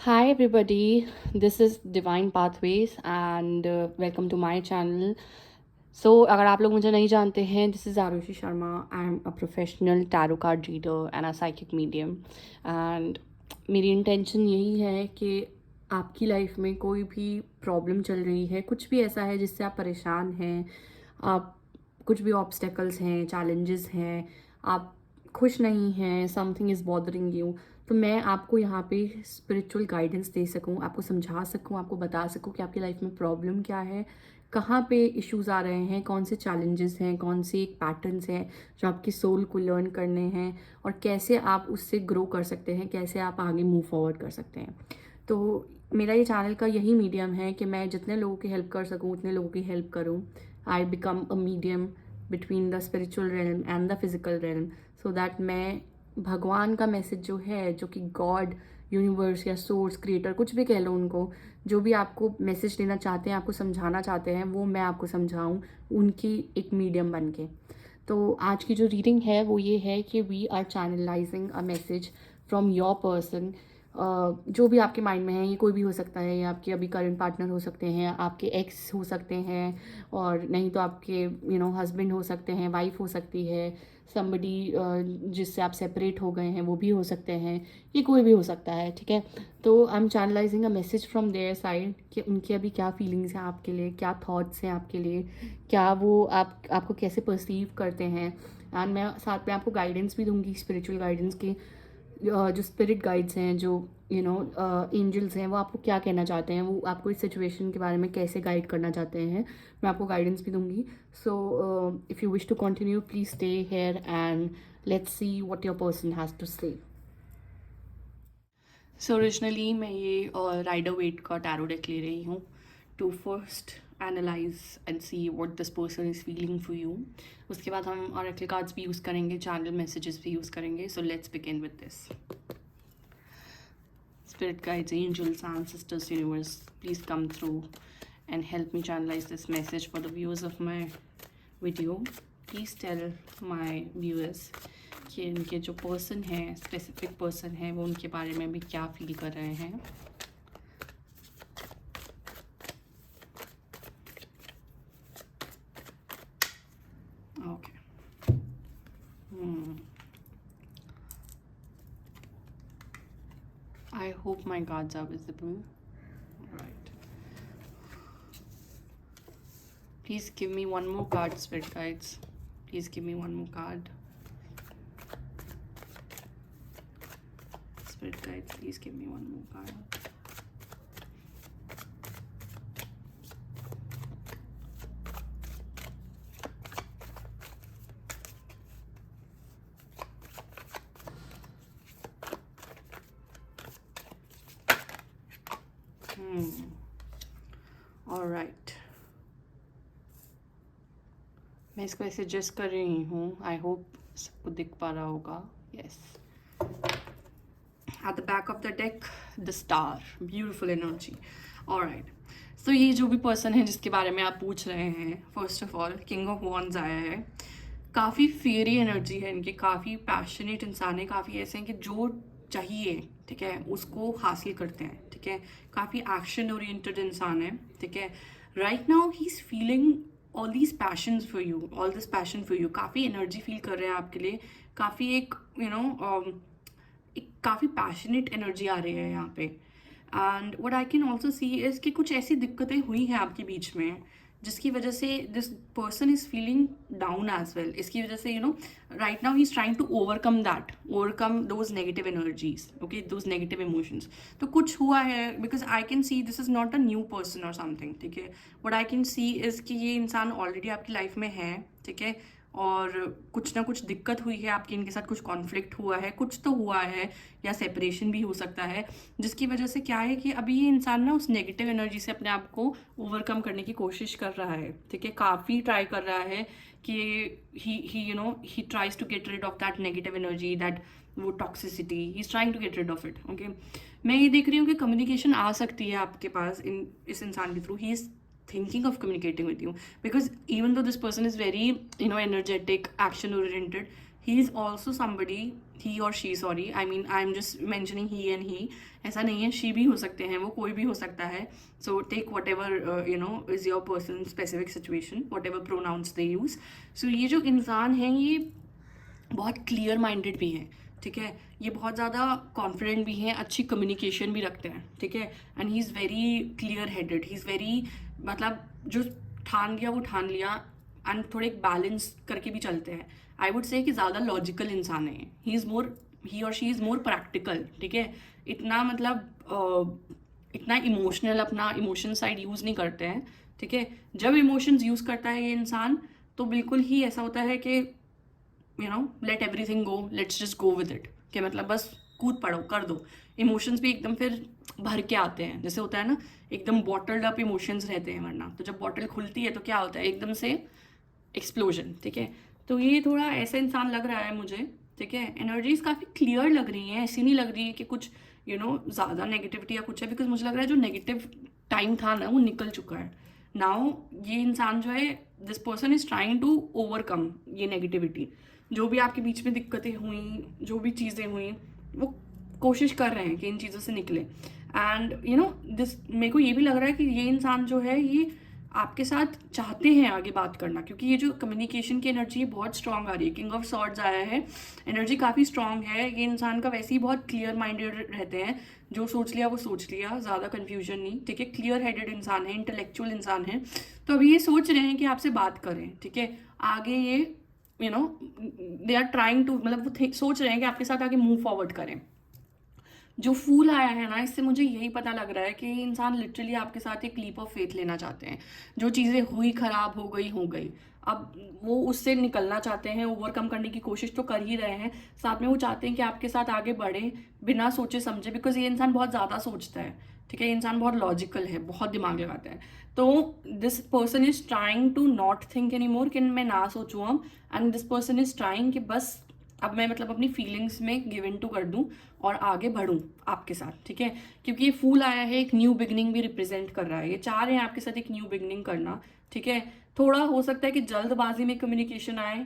Hi, everybody. This is Divine Pathways, and welcome to my channel. So, अगर आप लोग मुझे नहीं जानते हैं, this is Arushi Sharma. I am a professional tarot card reader and a psychic medium. And मेरी intention यही है कि आपकी लाइफ में कोई भी प्रॉब्लम चल रही है, कुछ भी ऐसा है जिससे आप परेशान हैं, आप कुछ भी ऑब्स्टेकल्स हैं, चैलेंजेस हैं, आप खुश नहीं हैं, समथिंग इज़ बॉदरिंग यू, तो मैं आपको यहाँ पे स्पिरिचुअल गाइडेंस दे सकूँ, आपको समझा सकूँ, आपको बता सकूँ कि आपकी लाइफ में प्रॉब्लम क्या है, कहाँ पे इश्यूज़ आ रहे हैं, कौन से चैलेंजेस हैं, कौन से एक पैटर्न्स हैं जो आपकी सोल को लर्न करने हैं, और कैसे आप उससे ग्रो कर सकते हैं, कैसे आप आगे मूव फॉरवर्ड कर सकते हैं. तो मेरा ये चैनल का यही मीडियम है कि मैं जितने लोगों की हेल्प कर सकूँ उतने लोगों की हेल्प करूँ. I become a medium between the spiritual realm and the physical realm, so that मैं भगवान का मैसेज जो है, जो कि गॉड, यूनिवर्स या सोर्स, क्रिएटर, कुछ भी कह लो उनको, जो भी आपको मैसेज देना चाहते हैं, आपको समझाना चाहते हैं, वो मैं आपको समझाऊं उनकी एक मीडियम बन के. तो आज की जो रीडिंग है वो ये है कि we are channelizing a message from your person. जो भी आपके माइंड में है, ये कोई भी हो सकता है, ये आपके अभी करंट पार्टनर हो सकते हैं, आपके एक्स हो सकते हैं, और नहीं तो आपके हस्बैंड हो सकते हैं, वाइफ हो सकती है, समबडी जिससे आप सेपरेट हो गए हैं वो भी हो सकते हैं, ये कोई भी हो सकता है. ठीक है. तो I am channelising a message from their side कि उनकी अभी क्या फीलिंग्स हैं आपके लिए, क्या थॉट्स हैं आपके लिए, क्या वो आपको कैसे परसीव करते हैं. एंड मैं साथ में आपको गाइडेंस भी दूंगी, स्पिरिचुअल गाइडेंस की. जो स्पिरिट गाइड्स हैं, जो एंजल्स हैं, वो आपको क्या कहना चाहते हैं, वो आपको इस सिचुएशन के बारे में कैसे गाइड करना चाहते हैं, मैं आपको गाइडेंस भी दूंगी. So if you wish to continue, please stay here and let's see what your person has to say. So originally मैं ये राइडर वेट का टैरो डेक ले रही हूँ to first analyze and see what this person is feeling for you. उसके बाद हम oracle cards भी यूज़ करेंगे, चैनल मैसेजेस भी यूज़ करेंगे. So let's begin with this. Spirit guides, angels, ancestors, universe, please come through and help me channelize this message for the viewers of my video. Please tell my viewers कि उनके जो person है, specific person है, वो उनके बारे में भी क्या फील कर रहे हैं. Okay. I hope my cards are visible. Right. Please give me one more card, spirit guides. Please give me one more card. Spirit guides, please give me one more card. Alright. मैं इसको ऐसे adjust कर रही हूँ. I hope सबको दिख पा रहा होगा. Yes. At the back of the deck the star, beautiful energy. Alright. So ये जो भी पर्सन है जिसके बारे में आप पूछ रहे हैं, first of all king of wands आया है. काफ़ी फेरी एनर्जी है इनकी, काफ़ी पैशनेट इंसान है, काफ़ी ऐसे हैं कि जो चाहिए, ठीक है, उसको हासिल करते हैं. ठीक है. काफ़ी एक्शन ओरिएंटेड इंसान है. ठीक है. राइट नाउ ही is feeling all these patience for you, all this passion for you. काफ़ी एनर्जी फील कर रहे हैं आपके लिए. काफ़ी एक एक काफ़ी पैशनेट एनर्जी आ रही है यहाँ पे. And what I can also see is कि कुछ ऐसी दिक्कतें हुई हैं आपके बीच में जिसकी वजह से this person is feeling down as well. इसकी वजह से राइट नाउ ही is trying to overcome those negative energies, okay, those negative emotions. तो कुछ हुआ है, because I can see this is not a new person और समथिंग. ठीक है. What I can see is कि ये इंसान ऑलरेडी आपकी लाइफ में है. ठीक है. और कुछ ना कुछ दिक्कत हुई है आपकी इनके साथ, कुछ कॉन्फ्लिक्ट हुआ है, कुछ तो हुआ है, या सेपरेशन भी हो सकता है, जिसकी वजह से क्या है कि अभी ये इंसान ना उस नेगेटिव एनर्जी से अपने आप को ओवरकम करने की कोशिश कर रहा है. ठीक है. काफ़ी ट्राई कर रहा है कि he tries to get rid of that negative energy, that वो toxicity, he is trying to get rid of it. Okay. मैं ये देख रही हूँ कि कम्युनिकेशन आ सकती है आपके पास इस इंसान के through. He is thinking of communicating with you, because even though this person is very energetic, action oriented, he is also somebody, he और she, sorry I mean I am just mentioning he and he, ऐसा नहीं है, she भी हो सकते हैं, वो कोई भी हो सकता है. So take whatever you know is your person specific situation, whatever pronouns they use. So ये जो इंसान है ये बहुत क्लियर माइंडेड भी हैं, ठीक है, ये बहुत ज़्यादा कॉन्फिडेंट भी हैं, अच्छी कम्युनिकेशन भी रखते हैं, ठीक है, and he is very clear headed, he is very, मतलब जो ठान लिया वो ठान लिया, एंड थोड़े बैलेंस करके भी चलते हैं. आई वुड से कि ज़्यादा लॉजिकल इंसान है, ही और शी इज़ मोर प्रैक्टिकल, ठीक है, इतना मतलब इतना इमोशनल अपना इमोशन साइड यूज़ नहीं करते हैं, ठीक है. जब इमोशंस यूज़ करता है ये इंसान तो बिल्कुल ही ऐसा होता है कि you know late everything go, let's just go with it, कि मतलब बस कूद पड़ो, कर दो. इमोशंस भी एकदम फिर भर के आते हैं, जैसे होता है ना एकदम बॉटल्ड अप इमोशंस रहते हैं, वरना तो जब बॉटल खुलती है तो क्या होता है, एकदम से एक्सप्लोजन, ठीक है. तो ये थोड़ा ऐसा इंसान लग रहा है मुझे, ठीक है. एनर्जीज काफ़ी क्लियर लग रही हैं, ऐसी नहीं लग रही है कि कुछ यू नो ज़्यादा नेगेटिविटी या कुछ है, बिकॉज मुझे लग रहा है जो नेगेटिव टाइम था ना वो निकल चुका है. नाउ ये इंसान जो है, this person is trying to overcome ये नेगेटिविटी, जो भी आपके बीच में दिक्कतें हुई, जो भी चीज़ें हुई, वो कोशिश कर रहे हैं कि इन चीज़ों से निकले. एंड यू नो दिस, मेरे को ये भी लग रहा है कि ये इंसान जो है ये आपके साथ चाहते हैं आगे बात करना, क्योंकि ये जो कम्युनिकेशन की एनर्जी है बहुत स्ट्रांग आ रही है. किंग ऑफ सॉर्ड्स आया है, एनर्जी काफ़ी स्ट्रांग है. ये इंसान का वैसे ही बहुत क्लियर माइंडेड रहते हैं, जो सोच लिया वो सोच लिया, ज़्यादा कन्फ्यूजन नहीं, ठीक है. क्लियर हेडेड इंसान है, इंटेलेक्चुअल इंसान है. तो अभी ये सोच रहे हैं कि आपसे बात करें, ठीक है. आगे ये you know they are trying to, मतलब वो सोच रहे हैं कि आपके साथ आगे मूव फॉरवर्ड करें. जो फूल आया है ना, इससे मुझे यही पता लग रहा है कि इंसान लिटरली आपके साथ एक लीप ऑफ फेथ लेना चाहते हैं. जो चीज़ें हुई, ख़राब हो गई, अब वो उससे निकलना चाहते हैं, ओवरकम करने की कोशिश तो कर ही रहे हैं, साथ में वो चाहते हैं कि आपके साथ आगे बढ़ें बिना सोचे समझे, बिकॉज ये इंसान बहुत ज़्यादा सोचता है, ठीक है. ये इंसान बहुत लॉजिकल है, बहुत दिमाग लगाता है. तो this person is trying to not think any more, कि मैं ना सोचूँ अब, and this person is trying कि बस अब मैं मतलब अपनी फीलिंग्स में गिव इन टू कर दूं और आगे बढ़ूं आपके साथ, ठीक है. क्योंकि ये फूल आया है, एक न्यू बिगनिंग भी रिप्रेजेंट कर रहा है, ये चाह रहे हैं आपके साथ एक न्यू बिगनिंग करना, ठीक है. थोड़ा हो सकता है कि जल्दबाजी में कम्युनिकेशन आए,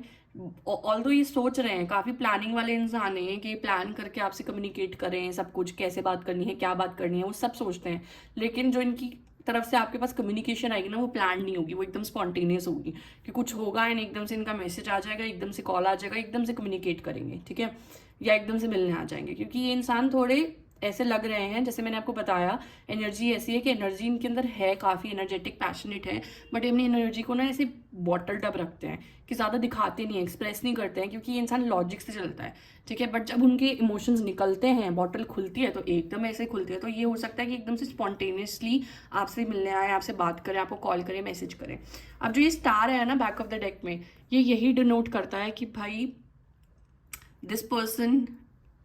ऑल्दो ये सोच रहे हैं, काफ़ी प्लानिंग वाले इंसान हैं कि प्लान करके आपसे कम्युनिकेट करें, सब कुछ कैसे बात करनी है, क्या बात करनी है, वो सब सोचते हैं. लेकिन जो इनकी तरफ से आपके पास कम्युनिकेशन आएगी ना, वो प्लान नहीं होगी, वो एकदम स्पॉन्टेनियस होगी, कि कुछ होगा एंड एकदम से इनका मैसेज आ जाएगा, एकदम से कॉल आ जाएगा, एकदम से कम्युनिकेट करेंगे, ठीक है, या एकदम से मिलने आ जाएंगे. क्योंकि ये इंसान थोड़े ऐसे लग रहे हैं, जैसे मैंने आपको बताया, एनर्जी ऐसी है कि एनर्जी इनके अंदर है, काफ़ी एनर्जेटिक, पैशनेट है, बट अपनी एनर्जी को ना ऐसे बॉटल्ड अप रखते हैं, कि ज़्यादा दिखाते नहीं हैं, एक्सप्रेस नहीं करते हैं, क्योंकि ये इंसान लॉजिक से चलता है, ठीक है. बट जब उनके इमोशंस निकलते हैं, बॉटल खुलती है तो एकदम ऐसे खुलती है, तो ये हो सकता है कि एकदम से स्पॉन्टेनियसली आपसे मिलने आए, आपसे बात करें, आपको कॉल करें, मैसेज करें. अब जो ये स्टार है ना बैक ऑफ द डेक में, ये यही डिनोट करता है कि भाई दिस पर्सन,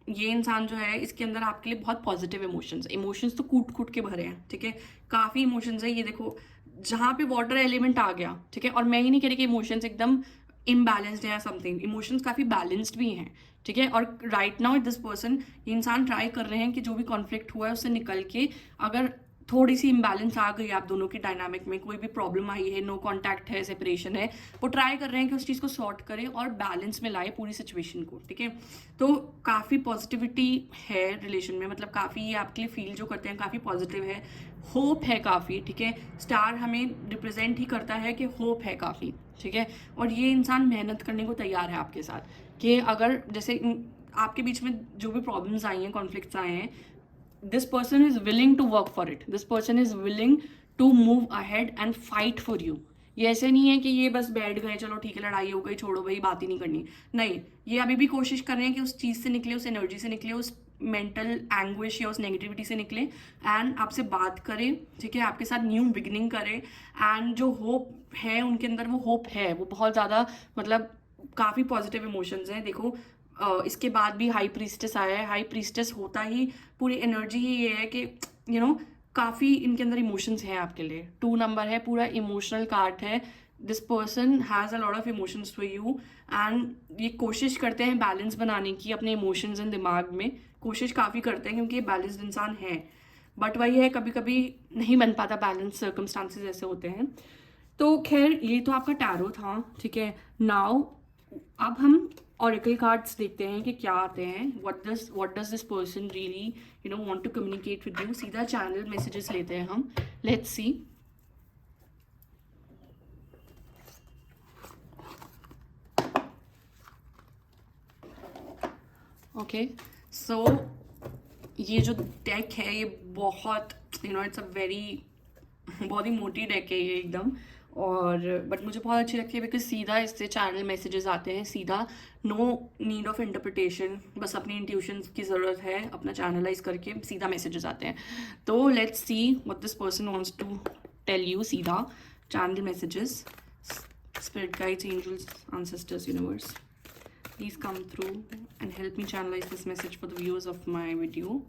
ये इंसान जो है, इसके अंदर आपके लिए बहुत पॉजिटिव इमोशंस तो कूट कूट के भरे हैं, ठीक है. काफ़ी इमोशंस है, ये देखो जहाँ पे वाटर एलिमेंट आ गया, ठीक है. और मैं ही नहीं कह रही कि इमोशंस एकदम इम्बैलेंस्ड है या समथिंग, इमोशंस काफ़ी बैलेंस्ड भी हैं, ठीक है. और राइट नाउ दिस पर्सन, ये इंसान ट्राई कर रहे हैं कि जो भी कॉन्फ्लिक्ट हुआ है उससे निकल के, अगर थोड़ी सी इम्बैलेंस आ गई आप दोनों की डायनामिक में, कोई भी प्रॉब्लम आई है, नो कांटेक्ट है, सेपरेशन है, वो ट्राई कर रहे हैं कि उस चीज़ को सॉर्ट करें और बैलेंस में लाए पूरी सिचुएशन को, ठीक है. तो काफ़ी पॉजिटिविटी है रिलेशन में, मतलब काफ़ी ये आपके लिए फील जो करते हैं काफ़ी पॉजिटिव है, होप है काफ़ी, ठीक है. स्टार हमें रिप्रेजेंट ही करता है कि होप है काफ़ी, ठीक है. और ये इंसान मेहनत करने को तैयार है आपके साथ, कि अगर जैसे आपके बीच में जो भी प्रॉब्लम्स आई हैं, कॉन्फ्लिक्ट्स आए हैं, this person is willing to work for it, this person is willing to move ahead and fight for you. ये ऐसे नहीं है कि ये बस बैठ गए, चलो ठीक है लड़ाई हो गई, छोड़ो भाई, बात ही नहीं करनी, नहीं. ये अभी भी कोशिश कर रहे हैं कि उस चीज़ से निकले, उस एनर्जी से निकले, उस मेंटल एंग्विश या उस नेगेटिविटी से निकले, एंड आपसे बात करें, ठीक है, आपके साथ न्यू बिगिनिंग करें. एंड जो होप है उनके अंदर, वो होप है, वो बहुत ज़्यादा, मतलब काफ़ी पॉजिटिव इमोशंस हैं. देखो इसके बाद भी हाई प्रीस्टेस आया है. हाई प्रीस्टेस होता ही पूरी एनर्जी ही ये है कि यू नो काफ़ी इनके अंदर इमोशंस हैं आपके लिए. 2 नंबर है, पूरा इमोशनल कार्ड है. This person has a lot of emotions for you, and ये कोशिश करते हैं बैलेंस बनाने की अपने इमोशंस एंड दिमाग में, कोशिश काफ़ी करते हैं, क्योंकि ये बैलेंस्ड इंसान है. बट वही है, कभी कभी नहीं बन पाता बैलेंस, सर्कमस्टांसेस ऐसे होते हैं. तो खैर, ये तो आपका टैरो था, ठीक है. नाउ अब हम ऑरेकल कार्ड्स देखते हैं कि क्या आते हैं. What does this person really want to communicate with you. सीधा चैनल मैसेजेस लेते हैं हम. Let's see. ओके, सो ये जो डेक है ये बहुत इट्स अ वेरी बहुत ही मोटी डेक है ये एकदम. और बट मुझे बहुत अच्छी लगती है बिकॉज सीधा इससे चैनल मैसेजेस आते हैं. सीधा, नो नीड ऑफ इंटरप्रिटेशन. बस अपनी इंट्यूशन की ज़रूरत है, अपना चैनलाइज करके सीधा मैसेजेस आते हैं. तो let's see what this person wants to tell you. सीधा channel messages. Spirit guides, angels, ancestors, universe, please come through and help me channelize this message for the viewers of my video.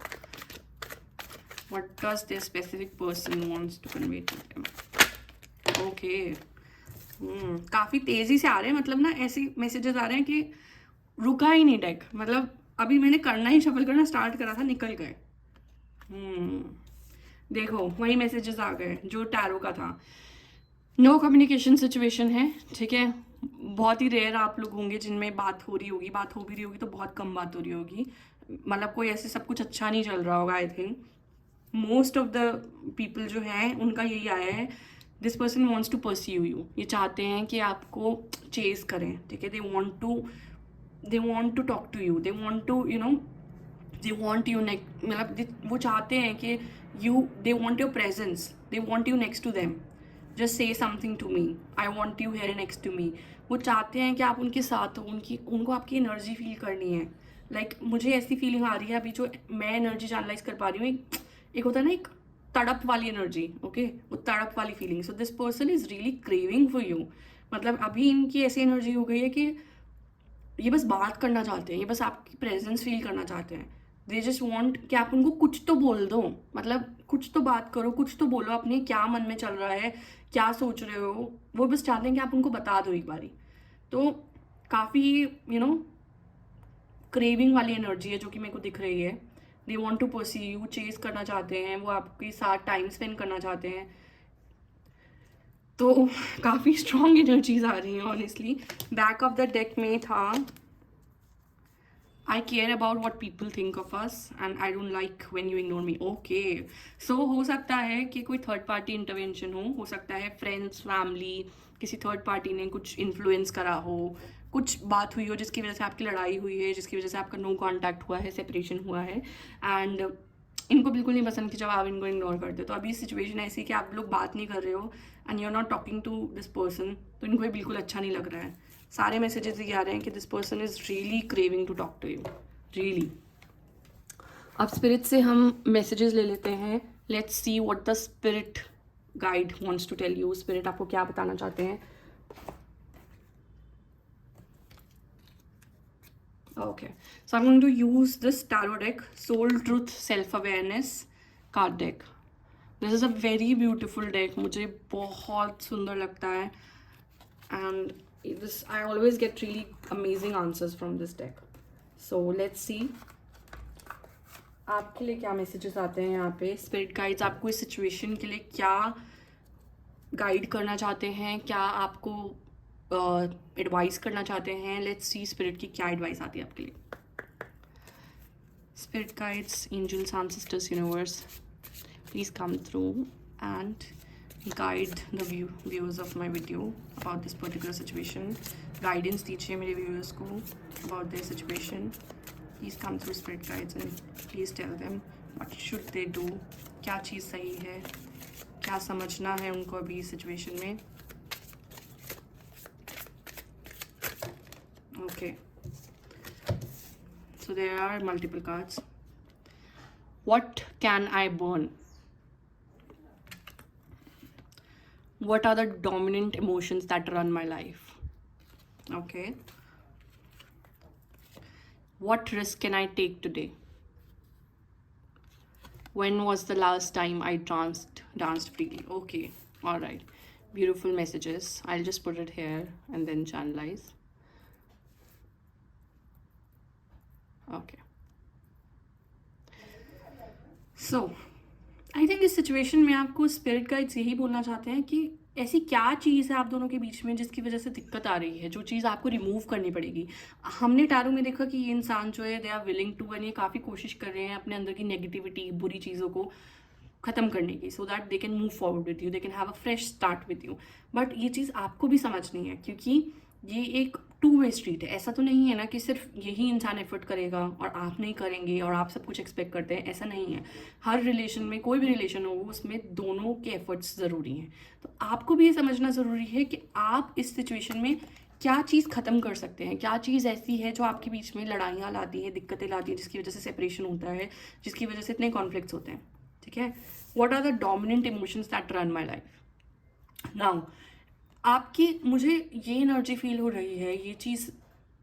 What does this specific person wants to convey to them? Okay. काफ़ी तेज़ी से आ रहे हैं. मतलब ना ऐसे messages आ रहे हैं कि रुका ही नहीं डेक. मतलब अभी मैंने करना ही शफल करना स्टार्ट करा था, निकल गए. देखो वही मैसेजेस आ गए जो टैरो का था. नो कम्युनिकेशन सिचुएशन है. ठीक है, बहुत ही रेयर आप लोग होंगे जिनमें बात हो रही होगी. बात हो भी रही होगी तो बहुत कम बात हो रही होगी. मतलब कोई ऐसे सब कुछ अच्छा नहीं चल रहा होगा. I think most of the people जो हैं उनका यही आया है. This person wants to pursue you. ये चाहते हैं कि आपको चेज करें. ठीक है, they want to talk to you. They want to they want you मतलब वो चाहते हैं कि they want your presence. They want you next to them. Just say something to me. I want you here next to मी. वो चाहते हैं कि आप उनके साथ हो. उनको आपकी एनर्जी फील करनी है. मुझे ऐसी फीलिंग आ रही है अभी जो मैं एनर्जी चैनलाइज कर पा रही हूँ. एक होता है ना एक तड़प वाली एनर्जी. ओके, वो तड़प वाली feeling. So this person is really craving for you. मतलब अभी इनकी ऐसी एनर्जी हो गई है कि ये बस बात करना चाहते हैं. ये बस आपकी प्रेजेंस फील करना चाहते हैं. दे जस्ट वॉन्ट कि आप उनको कुछ तो बोल दो. मतलब कुछ तो बात करो, कुछ तो बोलो. अपने क्या मन में चल रहा है, क्या सोच रहे हो, वो बस चाहते हैं कि आप उनको बता दो एक बारी. तो काफ़ी क्रेविंग वाली एनर्जी है जो कि मेरे को दिख रही है. They want to pursue you. Chase करना चाहते हैं. वो आपके साथ टाइम स्पेंड करना चाहते हैं. तो काफ़ी स्ट्रॉन्ग एनर्जीज आ रही हैं honestly. Back of the deck में था I care about what people think of us and I don't like when you ignore me. Okay. So हो सकता है कि कोई थर्ड पार्टी इंटरवेंशन हो सकता है फ्रेंड्स, फैमिली, किसी थर्ड पार्टी ने कुछ इन्फ्लुएंस करा हो, कुछ बात हुई हो जिसकी वजह से आपकी लड़ाई हुई है, जिसकी वजह से आपका नो कांटेक्ट हुआ है, सेपरेशन हुआ है. एंड इनको बिल्कुल नहीं पसंद कि जब आप इनको इग्नोर करते हो. तो अभी सिचुएशन ऐसी कि आप लोग बात नहीं कर रहे हो and you are not talking to this person. तो इनको ये बिल्कुल अच्छा नहीं लग रहा है. सारे मैसेजेस ये आ रहे हैं कि this person is really craving to talk to you. Really. अब स्पिरिट से हम मैसेजेस ले लेते हैं. Let's see what the spirit guide wants to tell you. Spirit आपको क्या बताना चाहते हैं. Okay, so I'm going to use this tarot deck, Soul Truth Self Awareness card deck. This is a very beautiful deck. मुझे बहुत सुंदर लगता है. And this, I always get really amazing answers from this deck. So let's see आपके लिए क्या messages आते हैं यहाँ पे. स्पिरिट गाइड्स आपको इस सिचुएशन के लिए क्या गाइड करना चाहते हैं, क्या आपको एडवाइस करना चाहते हैं. लेट्स सी स्पिरिट की क्या एडवाइस आती है आपके लिए. Spirit guides, angels, ancestors, universe, please come through and guide the viewers of my video about this particular situation. Guidance दीजिए मेरे व्यूअर्स को about their situation. Please come through spirit guides and please tell them what should they do. क्या चीज़ सही है, क्या समझना है उनको अभी इस सिचुएशन में. Okay, so there are multiple cards. What can I burn? What are the dominant emotions that run my life? Okay. What risk can I take today? When was the last time I danced freely? Okay, all right. Beautiful messages. I'll just put it here and then channelize. Okay. So, I think इस situation में आपको spirit guides यही बोलना चाहते हैं कि ऐसी क्या चीज़ है आप दोनों के बीच में जिसकी वजह से दिक्कत आ रही है, जो चीज़ आपको रिमूव करनी पड़ेगी। हमने टैरो में देखा कि ये इंसान जो है they are willing to, and ये काफ़ी कोशिश कर रहे हैं अपने अंदर की नेगेटिविटी, बुरी चीज़ों को ख़त्म करने की, so that they can move forward with you, they can have a fresh start with you. But ये चीज़ आपको भी समझनी है, क्योंकि ये एक टू वे स्ट्रीट है। ऐसा तो नहीं है ना कि सिर्फ यही इंसान एफर्ट करेगा और आप नहीं करेंगे और आप सब कुछ एक्सपेक्ट करते हैं, ऐसा नहीं है। हर रिलेशन में, कोई भी रिलेशन हो, उसमें दोनों के एफर्ट्स ज़रूरी हैं। तो आपको भी ये समझना ज़रूरी है कि आप इस सिचुएशन में क्या चीज़ ख़त्म कर सकते हैं, क्या चीज़ ऐसी है जो आपके बीच में लड़ाइयाँ लाती है, दिक्कतें लाती है, जिसकी वजह से सेपरेशन होता है, जिसकी वजह से इतने कॉन्फ्लिक्ट्स होते हैं। ठीक है, what are the dominant emotions that run my life now. आपकी, मुझे ये एनर्जी फील हो रही है, ये चीज़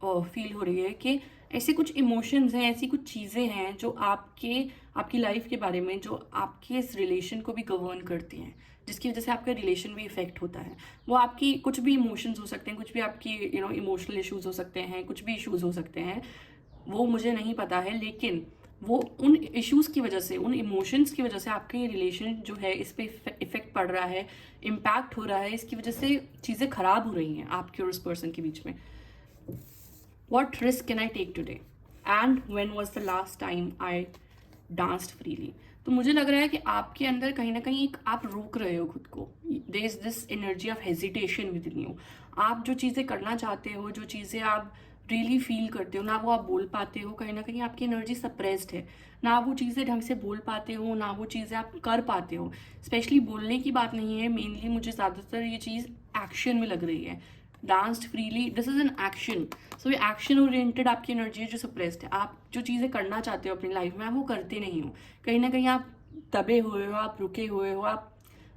फील हो रही है कि ऐसे कुछ इमोशंस हैं, ऐसी कुछ चीज़ें हैं जो आपकी लाइफ के बारे में, जो आपके इस रिलेशन को भी गवर्न करती हैं, जिसकी वजह से आपका रिलेशन भी इफेक्ट होता है। वो आपकी कुछ भी इमोशंस हो सकते हैं, कुछ भी आपकी इमोशनल इश्यूज हो सकते हैं, कुछ भी इश्यूज हो सकते हैं, वो मुझे नहीं पता है, लेकिन वो उन इश्यूज़ की वजह से, उन इमोशंस की वजह से आपके रिलेशन जो है इस पे इफेक्ट पड़ रहा है, इम्पैक्ट हो रहा है, इसकी वजह से चीज़ें ख़राब हो रही हैं आपके और उस पर्सन के बीच में। What risk can I take today, and when was the last time I danced freely. तो मुझे लग रहा है कि आपके अंदर कहीं ना कहीं एक आप रोक रहे हो खुद को। There is this energy of hesitation within you. आप जो चीज़ें करना चाहते हो, जो चीज़ें आप रियली फील करते हो ना, वो आप बोल पाते हो। कहीं ना कहीं आपकी एनर्जी सप्रेस्ड है, ना आप वो चीज़ें ढंग से बोल पाते हो, ना वो चीज़ें आप कर पाते हो। स्पेशली बोलने की बात नहीं है, मेनली मुझे ज़्यादातर ये चीज़ एक्शन में लग रही है। Danced freely, this is an action. So ये एक्शन ओरिएंटेड आपकी एनर्जी है जो सप्रेस्ड है। आप जो चीज़ें करना चाहते हो अपनी लाइफ में, आप वो करते नहीं हो। कहीं ना कहीं आप दबे हुए हो, आप रुके हुए हो,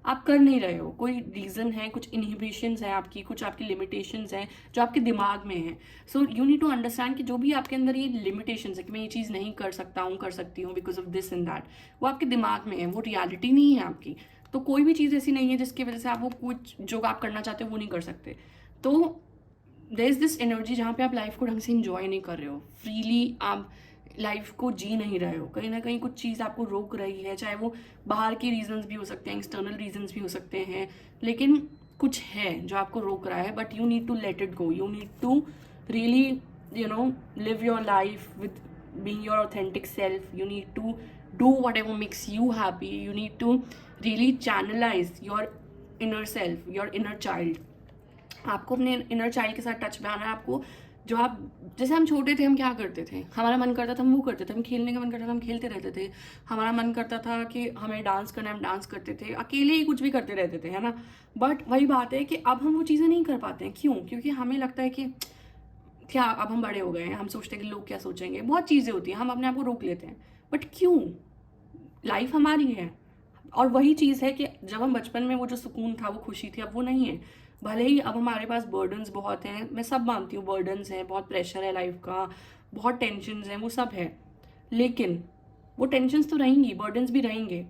आप कर नहीं रहे हो। कोई रीज़न है, कुछ इनहिबिशंस है आपकी, कुछ आपकी लिमिटेशंस हैं जो आपके दिमाग में है। So you need to understand कि जो भी आपके अंदर ये लिमिटेशंस है कि मैं ये चीज़ नहीं कर सकता हूँ, कर सकती हूँ because of this and that, वो आपके दिमाग में है, वो रियलिटी नहीं है आपकी। तो कोई भी चीज़ ऐसी नहीं है जिसकी वजह से आप वो कुछ जो आप करना चाहते हो वो नहीं कर सकते। तो देयर इज दिस एनर्जी जहाँ पे आप लाइफ को ढंग से इंजॉय नहीं कर रहे हो, फ्रीली आप लाइफ को जी नहीं रहे हो। कहीं ना कहीं कुछ चीज़ आपको रोक रही है, चाहे वो बाहर के रीजंस भी हो सकते हैं, एक्सटर्नल रीजंस भी हो सकते हैं, लेकिन कुछ है जो आपको रोक रहा है। But you need to let it go, you need to really live your life with being your authentic self. You need to do whatever makes you happy. You need to really channelize your inner self, your inner child. आपको अपने inner child के साथ touch में आना है। आपको जो आप, जैसे हम छोटे थे, हम क्या करते थे, हमारा मन करता था हम वो करते थे, हम खेलने का मन करता था हम खेलते रहते थे, हमारा मन करता था कि हमें डांस करना है हम डांस करते थे, अकेले ही कुछ भी करते रहते थे, है ना। बट वही बात है कि अब हम वो चीज़ें नहीं कर पाते हैं। क्यों? क्योंकि हमें लगता है कि क्या, अब हम बड़े हो गए हैं, हम सोचते हैं कि लोग क्या सोचेंगे, बहुत चीज़ें होती हैं, हम अपने आप को रोक लेते हैं। बट क्यों? लाइफ हमारी है। और वही चीज़ है कि जब हम बचपन में वो जो सुकून था, वो खुशी थी, अब वो नहीं है। भले ही अब हमारे पास बर्डन्स बहुत हैं, मैं सब मानती हूँ, बर्डन्स हैं, बहुत प्रेशर है लाइफ का, बहुत टेंशन्स हैं, वो सब है, लेकिन वो टेंशन्स तो रहेंगी, बर्डन्स भी रहेंगे,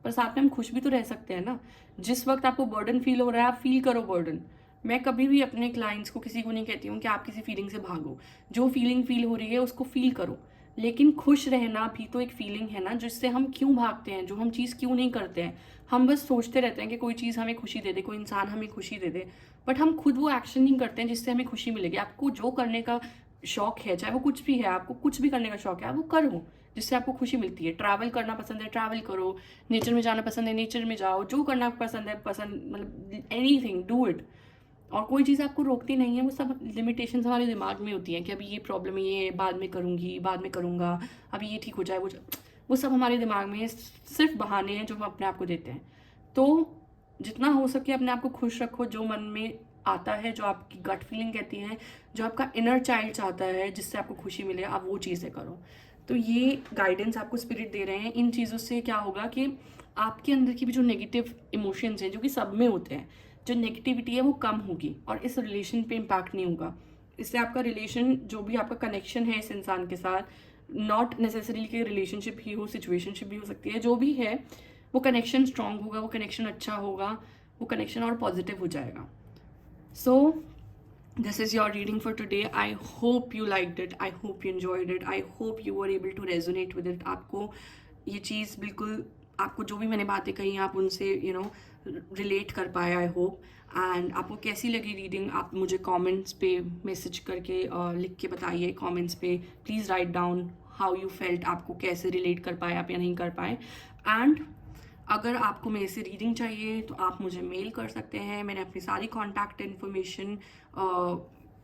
पर साथ में हम खुश भी तो रह सकते हैं ना। जिस वक्त आपको बर्डन फील हो रहा है, आप फील करो बर्डन। मैं कभी भी अपने क्लाइंट्स को, किसी को नहीं कहती हूँ कि आप किसी फीलिंग से भागो। जो फीलिंग फील हो रही है उसको फील करो, लेकिन खुश रहना भी तो एक फीलिंग है ना, जिससे हम क्यों भागते हैं, जो हम चीज़ क्यों नहीं करते हैं। हम बस सोचते रहते हैं कि कोई चीज़ हमें खुशी दे दे, कोई इंसान हमें खुशी दे दे, बट हम खुद वो एक्शन नहीं करते हैं जिससे हमें खुशी मिलेगी। आपको जो करने का शौक है, चाहे वो कुछ भी है, आपको कुछ भी करने का शौक है, आप वो करो जिससे आपको खुशी मिलती है। ट्रैवल करना पसंद है, ट्रैवल करो। नेचर में जाना पसंद है, नेचर में जाओ। जो करना पसंद है, पसंद, मतलब एनीथिंग, डू इट। और कोई चीज़ आपको रोकती नहीं है। वो सब लिमिटेशंस हमारे दिमाग में होती हैं कि अभी ये प्रॉब्लम है, ये बाद में करूँगी, बाद में करूँगा, अभी ये ठीक हो जाए, वो सब हमारे दिमाग में सिर्फ बहाने हैं जो हम अपने आप को देते हैं। तो जितना हो सके अपने आप को खुश रखो। जो मन में आता है, जो आपकी गट फीलिंग कहती है, जो आपका इनर चाइल्ड चाहता है, जिससे आपको खुशी मिले, आप वो चीज़ें करो। तो ये गाइडेंस आपको स्पिरिट दे रहे हैं। इन चीज़ों से क्या होगा कि आपके अंदर की भी जो नेगेटिव इमोशंस हैं, जो कि सब में होते हैं, जो नेगेटिविटी है वो कम होगी और इस रिलेशन पे इम्पैक्ट नहीं होगा। इससे आपका रिलेशन, जो भी आपका कनेक्शन है इस इंसान के साथ, नॉट नेसेसरीली कि रिलेशनशिप ही हो, सिचुएशनशिप भी हो सकती है, जो भी है, वो कनेक्शन स्ट्रांग होगा, वो कनेक्शन अच्छा होगा, वो कनेक्शन और पॉजिटिव हो जाएगा। सो this is your reading for today. I hope you liked it, I hope you enjoyed it, I hope you were able to resonate with it. आपको ये चीज़ बिल्कुल आपको जो भी मैंने बातें कही आप उनसे रिलेट कर पाए, आई होप। एंड आपको कैसी लगी रीडिंग आप मुझे कमेंट्स पे मैसेज करके लिख के बताइए कमेंट्स पे। Please write down how you felt, आपको कैसे रिलेट कर पाए आप या नहीं कर पाए। एंड अगर आपको मेरे से रीडिंग चाहिए तो आप मुझे मेल कर सकते हैं। मैंने अपनी सारी कॉन्टैक्ट इन्फॉर्मेशन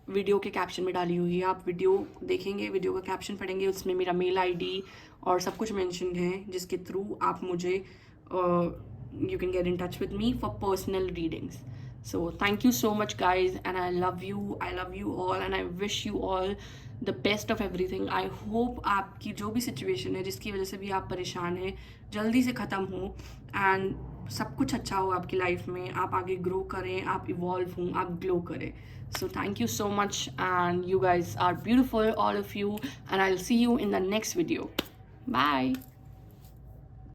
वीडियो के कैप्शन में डाली हुई है। आप वीडियो देखेंगे, वीडियो का कैप्शन पढ़ेंगे, उसमें मेरा मेल आईडी और सब कुछ मेंशन है, जिसके थ्रू आप मुझे you can get in touch with me for personal readings. So thank you so much guys, and I love you all, and I wish you all the best of everything. I hope आपकी जो भी situation है जिसकी वजह से भी आप परेशान हैं जल्दी से ख़त्म हो, एंड सब कुछ अच्छा हो आपकी लाइफ में, आप आगे ग्रो करें, आप इवॉल्व हों, आप ग्लो करें। So thank you so much, and you guys are beautiful, all of you, and I'll see you in the next video. Bye.